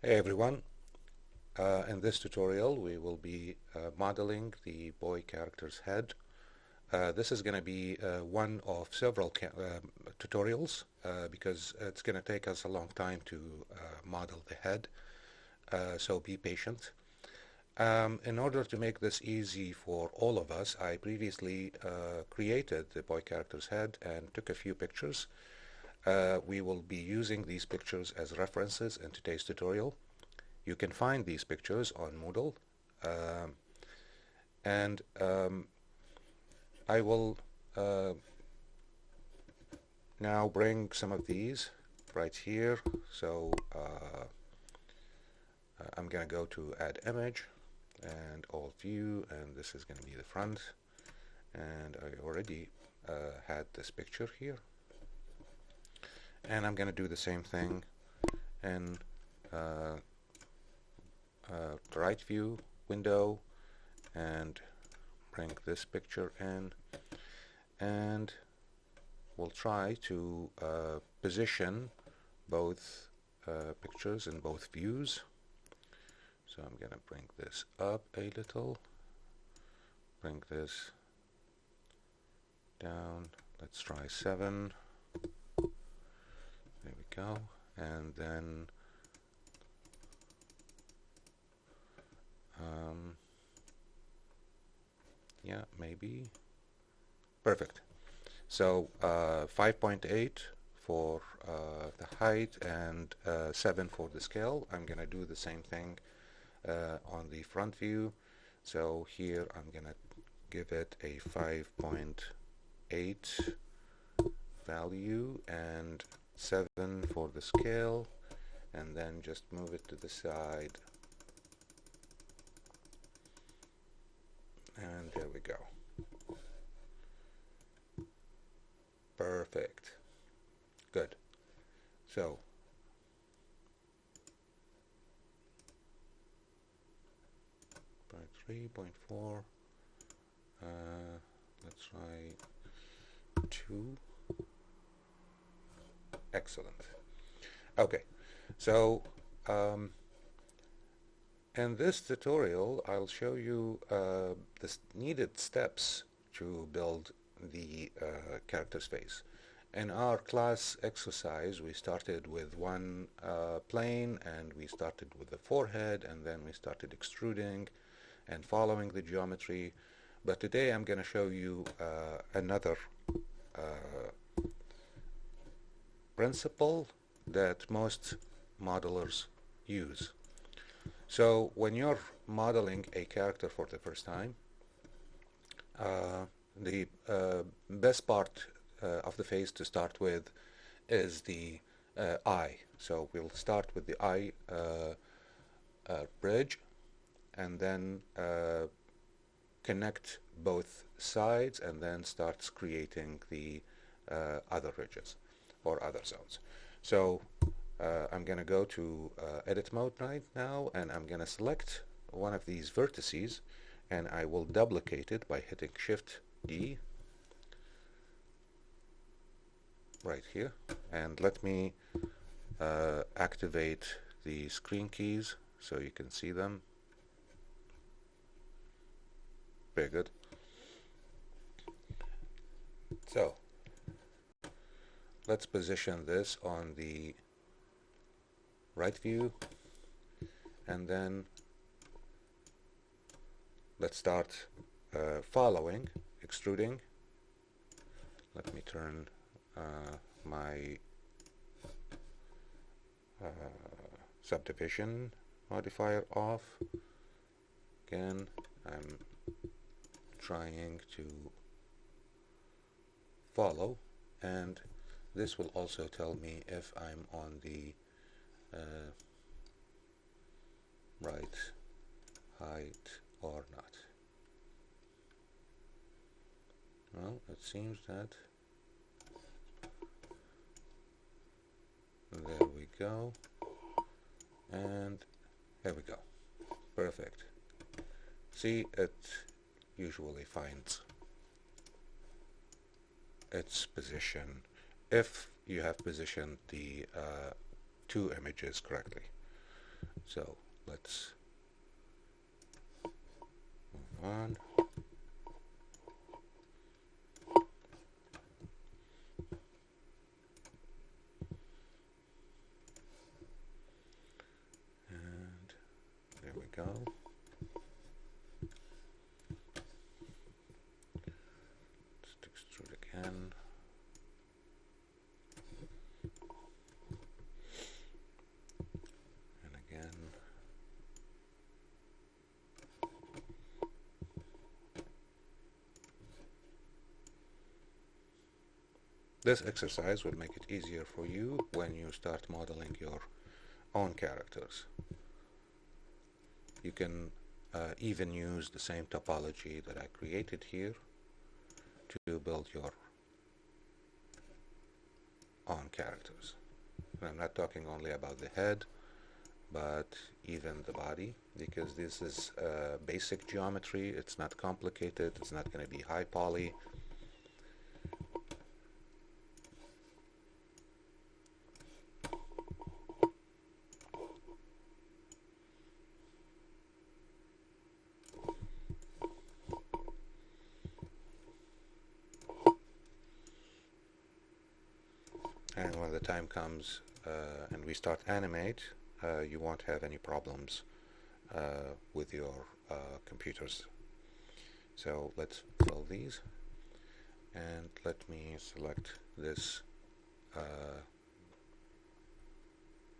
Hey everyone, in this tutorial we will be modeling the boy character's head. This is going to be one of several tutorials because it's going to take us a long time to model the head, so be patient. In order to make this easy for all of us, I previously created the boy character's head and took a few pictures. We will be using these pictures as references in today's tutorial. You can find these pictures on Moodle, and I will now bring some of these right here. So I'm going to go to Add Image and Alt View, and this is going to be the front. And I already had this picture here, and I'm going to do the same thing in right view window and bring this picture in, and we'll try to position both pictures in both views. So I'm gonna bring this up a little, bring this down, let's try 7, there we go, and then yeah, maybe perfect. So 5.8 for the height and 7 for the scale. I'm gonna do the same thing on the front view. So here I'm gonna give it a 5.8 value and 7 for the scale, and then just move it to the side. And there we go. Perfect. Good. So point 3.4. Let's try 2. Excellent. Okay. So in this tutorial, I'll show you the needed steps to build the character's face. In our class exercise, we started with one plane, and we started with the forehead, and then we started extruding and following the geometry. But today I'm going to show you another principle that most modelers use. So when you're modeling a character for the first time, the best part of the face to start with is the eye. So we'll start with the eye bridge, and then connect both sides, and then starts creating the other ridges or other zones. So I'm going to go to edit mode right now, and I'm going to select one of these vertices, and I will duplicate it by hitting Shift D right here, and let me activate the screen keys so you can see them. Very good. So let's position this on the right view, and then let's start following, extruding. Let me turn my subdivision modifier off. Again, I'm trying to follow, and this will also tell me if I'm on the right height or not. Well, it seems that there we go, and there we go. Perfect. See, it usually finds its position if you have positioned the two images correctly. So let's move on. And there we go. Let's extrude again. And again. This exercise will make it easier for you when you start modeling your own characters. You can even use the same topology that I created here to build your own characters. And I'm not talking only about the head, but even the body, because this is basic geometry. It's not complicated. It's not going to be high poly. And when the time comes and we start animate, you won't have any problems with your computers. So let's fill these, and let me select this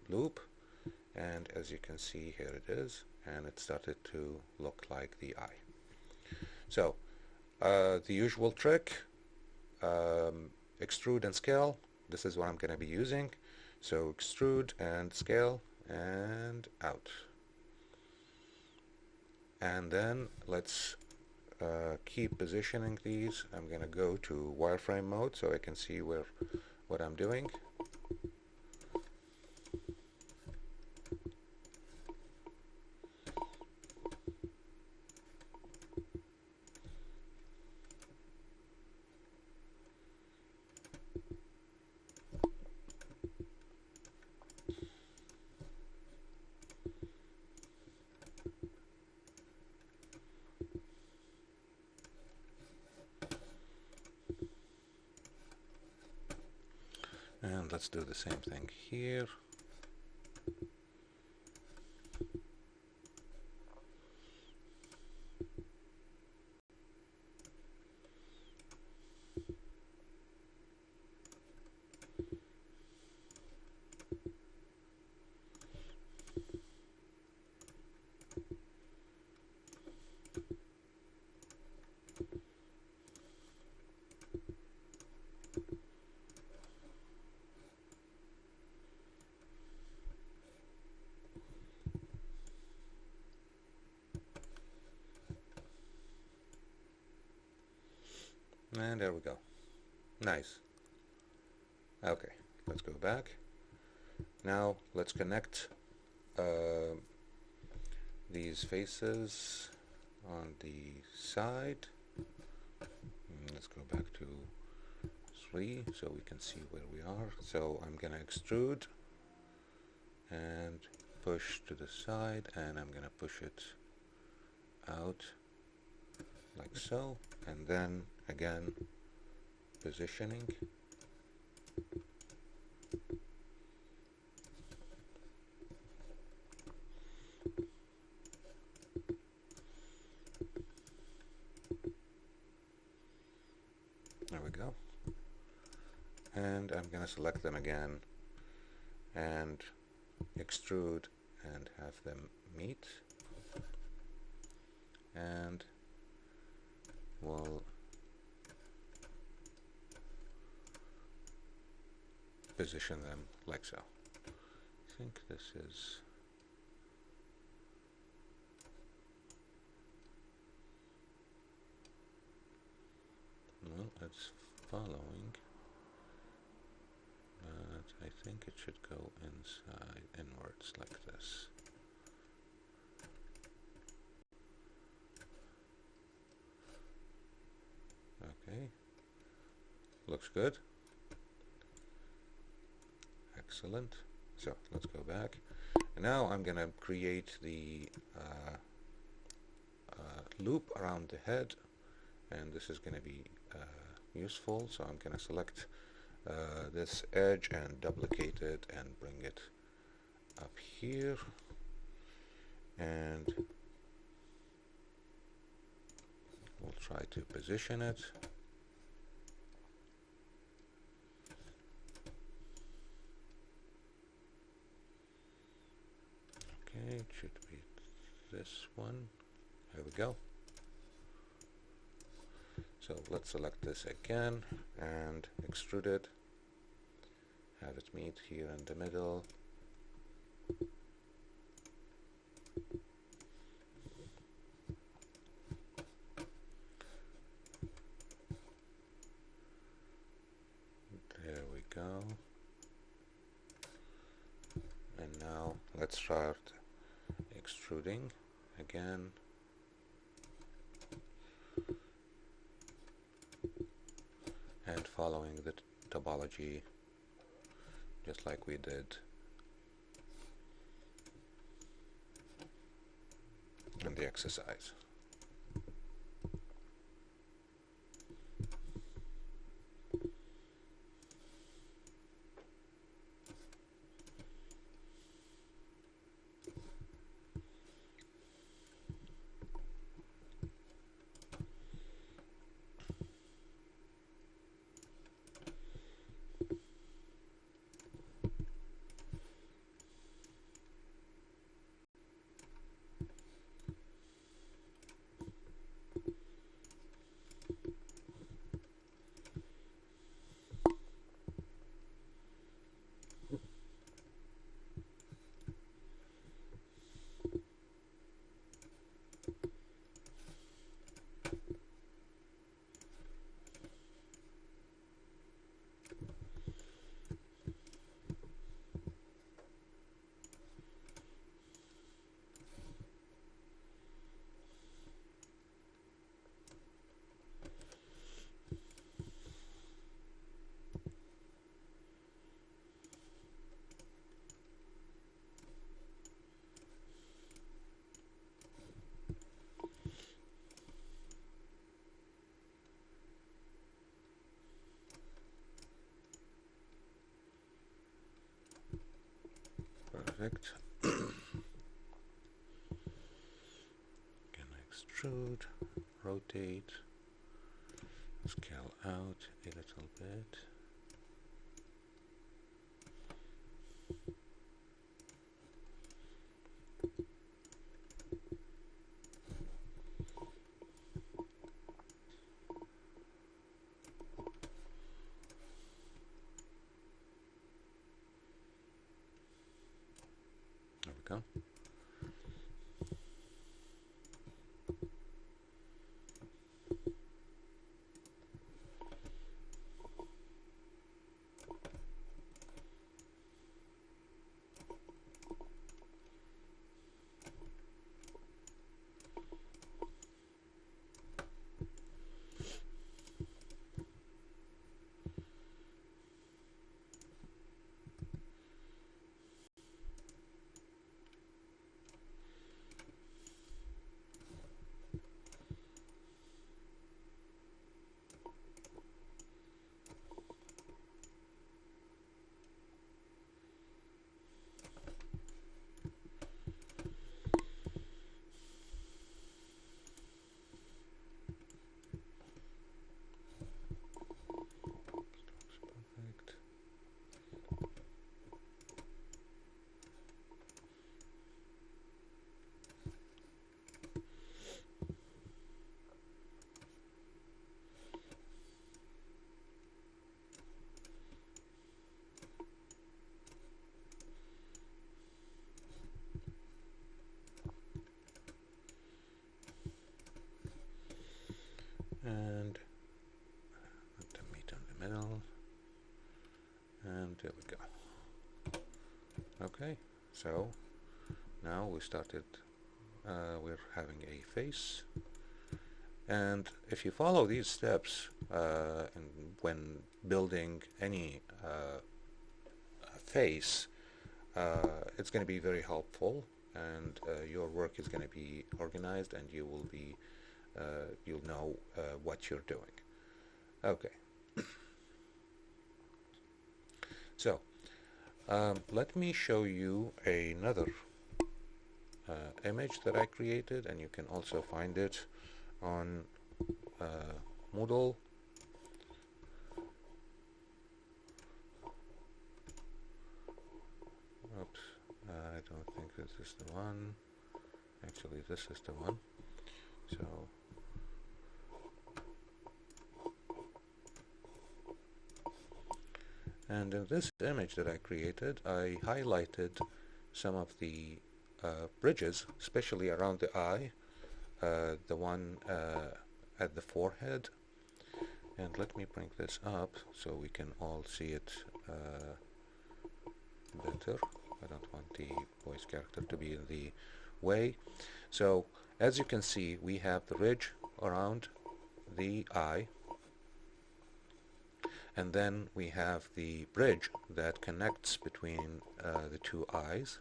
loop, and as you can see, here it is, and it started to look like the eye. So the usual trick, extrude and scale. This is what I'm going to be using. So extrude and scale and out. And then let's keep positioning these. I'm going to go to wireframe mode so I can see what I'm doing. And let's do the same thing here. And there we go. Nice. Okay, let's go back. Now let's connect these faces on the side. Let's go back to 3 so we can see where we are. So I'm going to extrude and push to the side, and I'm going to push it out like so, and then again positioning. There we go. And I'm going to select them again and extrude and have them meet, and we'll position them like so. I think this is well, it's following, but I think it should go inwards like this. Okay, looks good. Excellent. So let's go back, And now I'm going to create the loop around the head, and this is going to be useful. So I'm going to select this edge and duplicate it and bring it up here, and we'll try to position it. Okay, it should be this one. There we go. So let's select this again and extrude it. Have it meet here in the middle. There we go. And now let's start extruding again. And following the topology just like we did in the exercise. Perfect. Can extrude, rotate, scale out a little bit. There we go. Perfect. And let them meet in the middle, and there we go. Okay, so now we started, we're having a face, and if you follow these steps when building any face, it's going to be very helpful, and your work is going to be organized, and you will be you'll know what you're doing. Okay, so let me show you another image that I created, and you can also find it on Moodle. Oops, I don't think this is the one. Actually, this is the one. So and in this image that I created, I highlighted some of the bridges, especially around the eye, the one at the forehead. And let me bring this up so we can all see it better. I don't want the voice character to be in the way. So as you can see, we have the ridge around the eye, and then we have the bridge that connects between the two eyes,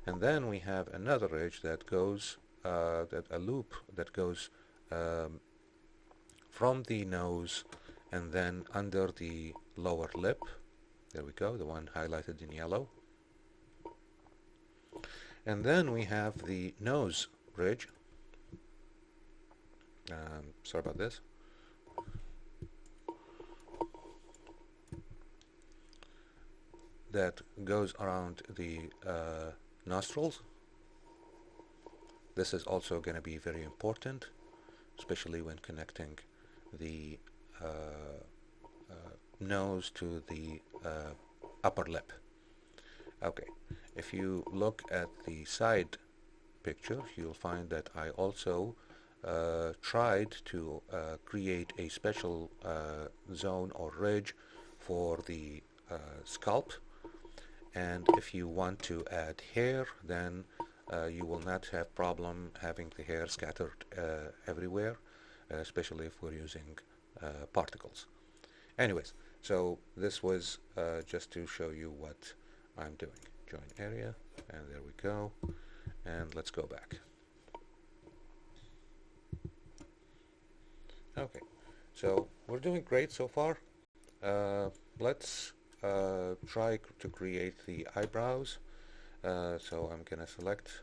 and then we have another ridge that goes a loop that goes from the nose and then under the lower lip. There we go, the one highlighted in yellow. And then we have the nose bridge. Sorry about this. That goes around the nostrils. This is also going to be very important, especially when connecting the nose to the upper lip. Okay, if you look at the side picture, you'll find that I also tried to create a special zone or ridge for the scalp, and if you want to add hair, then you will not have problem having the hair scattered everywhere, especially if we're using particles. Anyways, so this was just to show you what I'm doing. Join area, and there we go, and let's go back. Okay, so we're doing great so far. Let's try to create the eyebrows. So I'm gonna select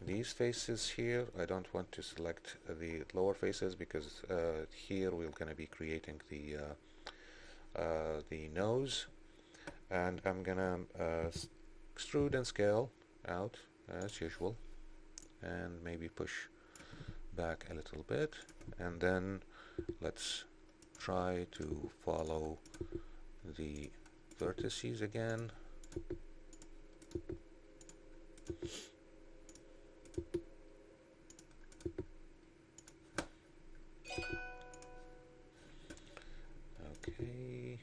these faces here. I don't want to select the lower faces because here we're gonna be creating the nose, and I'm gonna extrude and scale out as usual, and maybe push back a little bit, and then let's try to follow the vertices again. Okay.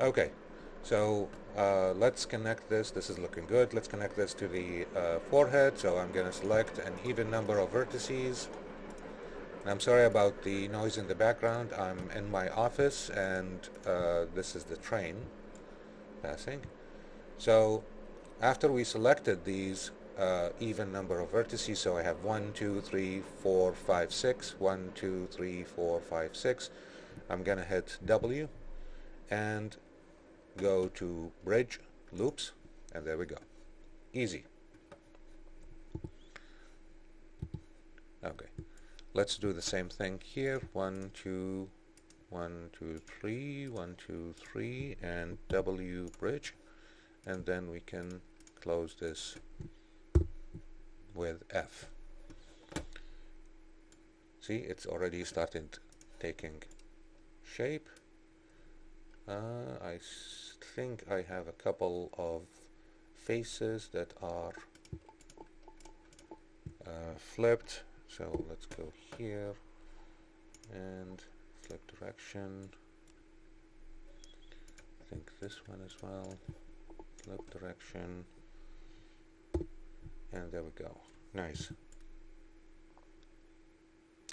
Okay, so let's connect this. This is looking good. Let's connect this to the forehead. So I'm going to select an even number of vertices. And I'm sorry about the noise in the background. I'm in my office, and this is the train passing. So after we selected these even number of vertices, so I have 1, 2, 3, 4, 5, 6, 1, 2, 3, 4, 5, 6, I'm going to hit W and go to bridge loops, and there we go. Easy. Okay, let's do the same thing here. 1, 2, 1, 2, 3, 1, 2, 3, and W bridge, and then we can close this with F. See, it's already started taking shape. I think I have a couple of faces that are flipped, so let's go here and flip direction. I think this one as well, flip direction, and there we go. Nice.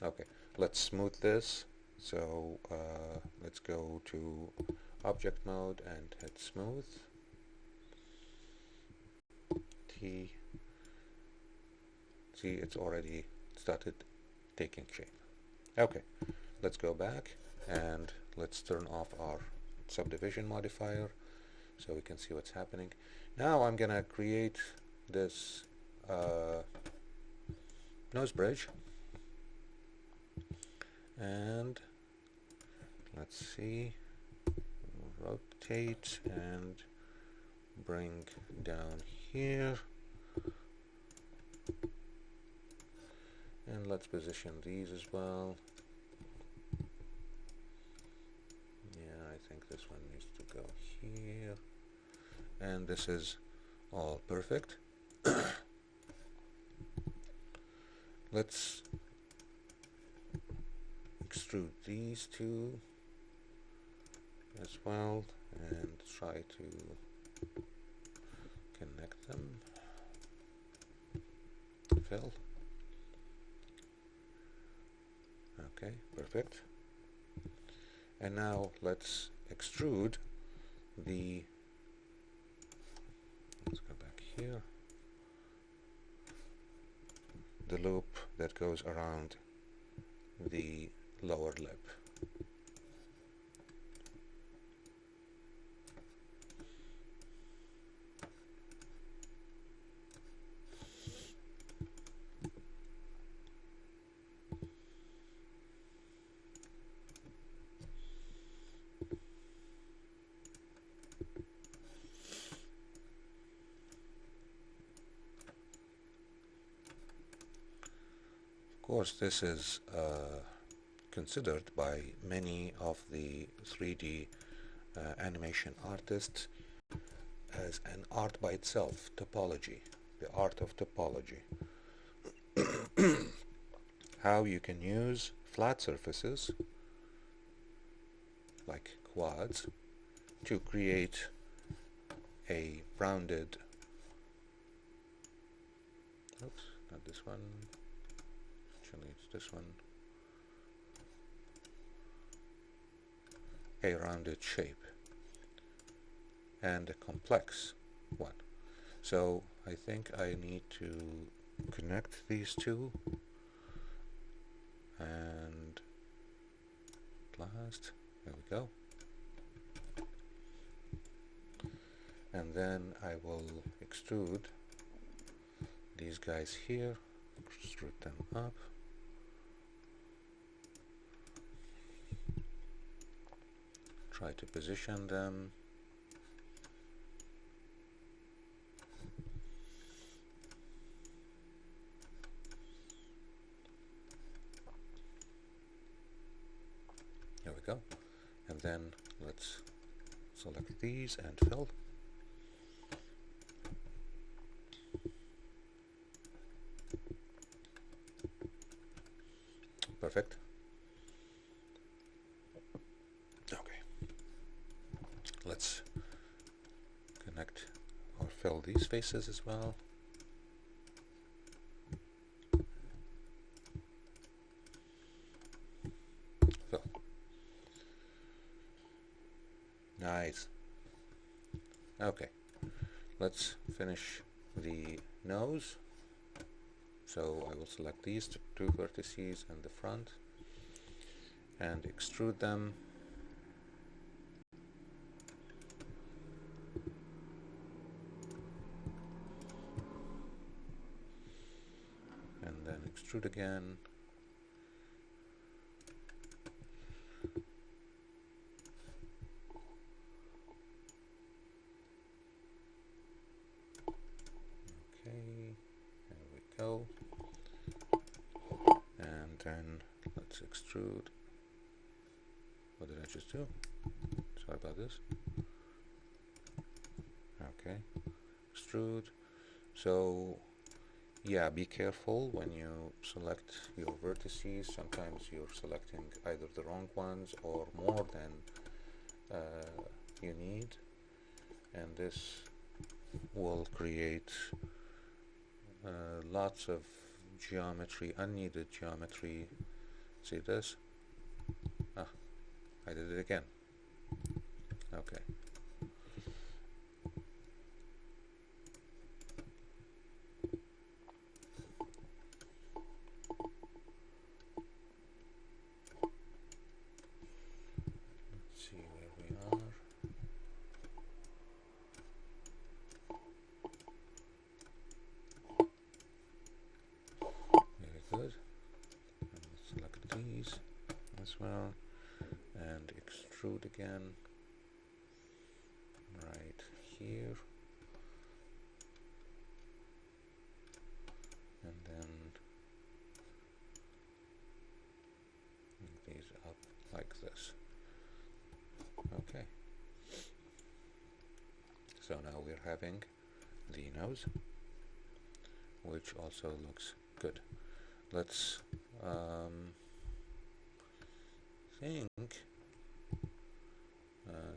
Okay, let's smooth this. So let's go to object mode and hit smooth. T. See, it's already started taking shape. Okay, let's go back and let's turn off our subdivision modifier so we can see what's happening. Now I'm gonna create this nose bridge, and let's see, rotate and bring down here, and let's position these as well. Yeah, I think this one needs to go here, and this is all perfect. Let's extrude these two as well and try to connect them. Fill. Okay, perfect. And now let's extrude the, let's go back here, the loop that goes around the lower lip. Of course, this is considered by many of the 3D animation artists as an art by itself, topology, the art of topology. How you can use flat surfaces like quads to create a rounded, oops, not this one, actually it's this one, a rounded shape and a complex one. So I think I need to connect these two, and last, there we go. And then I will extrude these guys here, extrude them up. Try to position them. There we go. And then let's select these and fill. Perfect. let's connect or fill these faces as well. Fill. Nice. Okay, let's finish the nose. So I will select these two vertices and the front and extrude them. And then extrude again. Okay, there we go. And then let's extrude. What did I just do? Sorry about this. Okay, extrude. So yeah, be careful when you select your vertices. Sometimes you're selecting either the wrong ones or more than you need, and this will create lots of geometry, unneeded geometry. See this? Ah, I did it again. Okay. Let's see where we are. Very good. And let's select these as well and extrude again right here. And then bring these up like this. Okay. So now we're having the nose, which also looks good. Let's think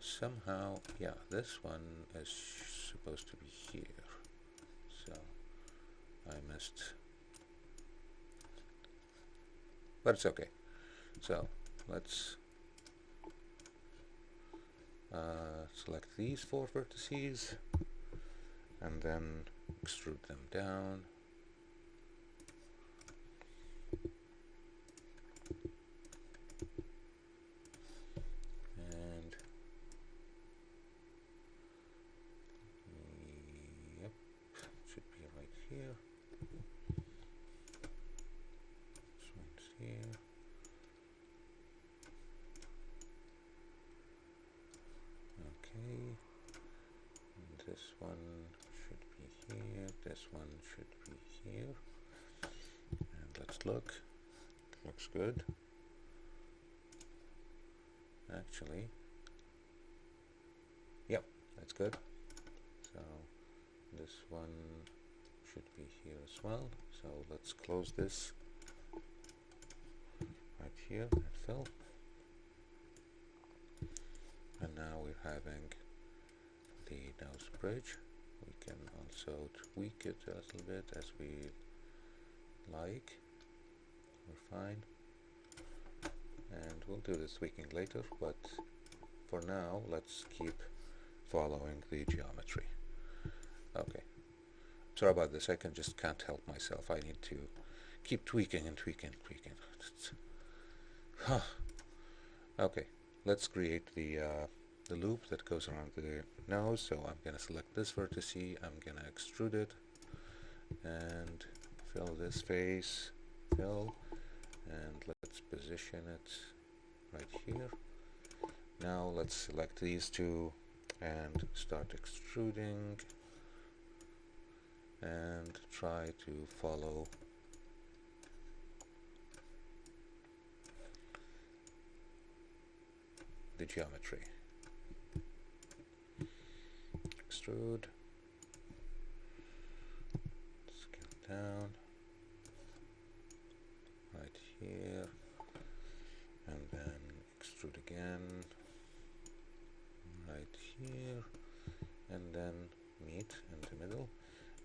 somehow, yeah, this one is supposed to be here. So I missed, but it's okay. So let's select these 4 vertices and then extrude them down. And yep, should be right here. This one's here. Okay, and this one should be here, this one should be here, and let's look. Looks good. Actually, yep, that's good. So this one should be here as well. So let's close this right here and fill. And now we're having the nose bridge. We can also tweak it a little bit as we like. We're fine. And we'll do the tweaking later, but for now let's keep following the geometry. Okay. Sorry about this, I just can't help myself. I need to keep tweaking and tweaking and tweaking. Okay, let's create the loop that goes around the nose. So I'm going to select this vertex, I'm going to extrude it and fill this face, fill, and let's position it right here. Now let's select these two and start extruding and try to follow the geometry. Extrude, scale down right here, and then extrude again right here, and then meet in the middle.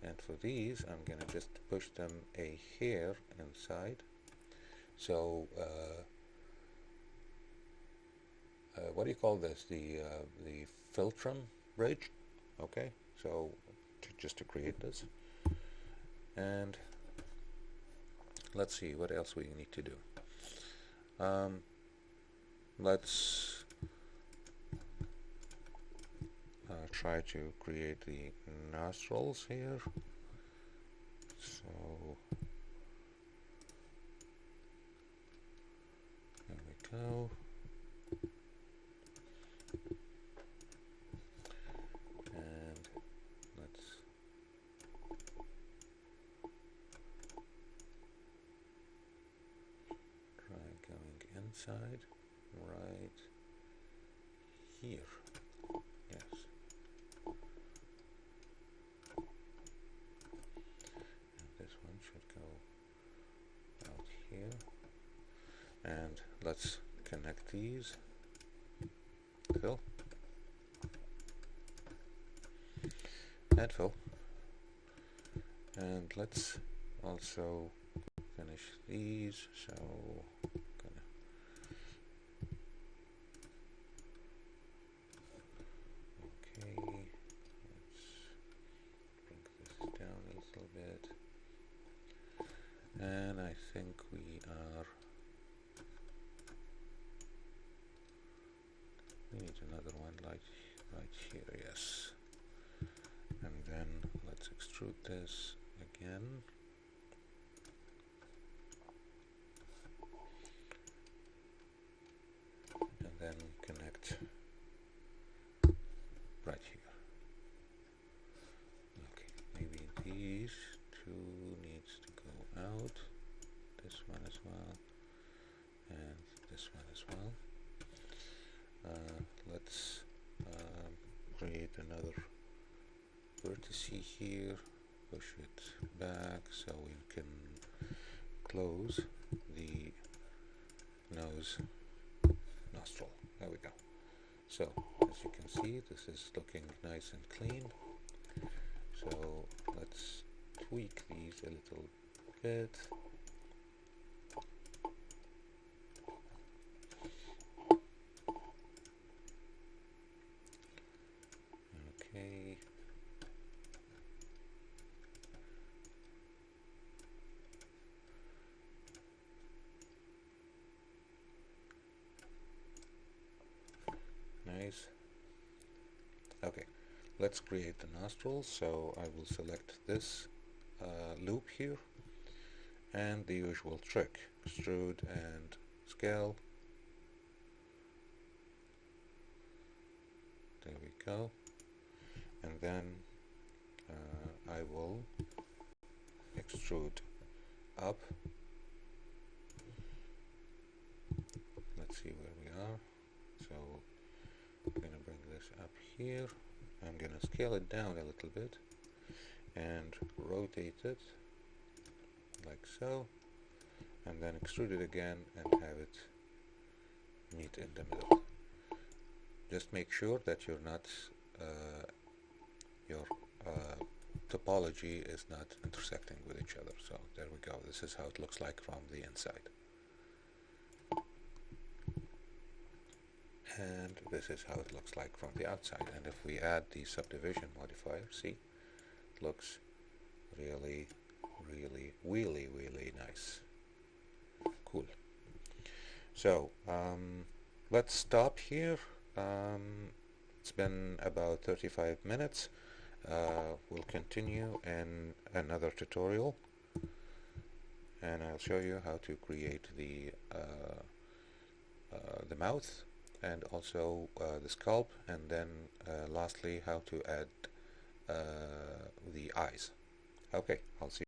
And for these, I'm gonna just push them a hair inside. So what do you call this? The Filtrum bridge. Okay, so just to create this, and let's see what else we need to do. Let's try to create the nostrils here. So there we go. And let's try going inside right here. Yes. This one should go out here, and let's connect these. Fill and fill, and let's also finish these. So gonna okay, let's bring this down a little bit. And I think we need another one like right here, yes. And then let's extrude this again. And then connect right here. Okay, maybe these two needs to go out. This one as well, and this one as well. Let's create another vertex here, push it back so we can close the nose nostril. There we go. So as you can see, this is looking nice and clean. So let's tweak these a little bit. Okay. Nice. Okay, let's create the nostrils. So I will select this loop here, and the usual trick, extrude and scale. There we go. And then I will extrude up. Let's see where we are. So I'm going to bring this up here. I'm going to scale it down a little bit and rotate it like so, and then extrude it again and have it meet in the middle. Just make sure that you're not your topology is not intersecting with each other. So there we go. This is how it looks like from the inside. And this is how it looks like from the outside. And if we add the subdivision modifier, see, it looks really, really nice. Cool. So let's stop here. It's been about 35 minutes. We'll continue in another tutorial, and I'll show you how to create the mouth, and also the scalp, and then lastly how to add the eyes. Okay, I'll see you.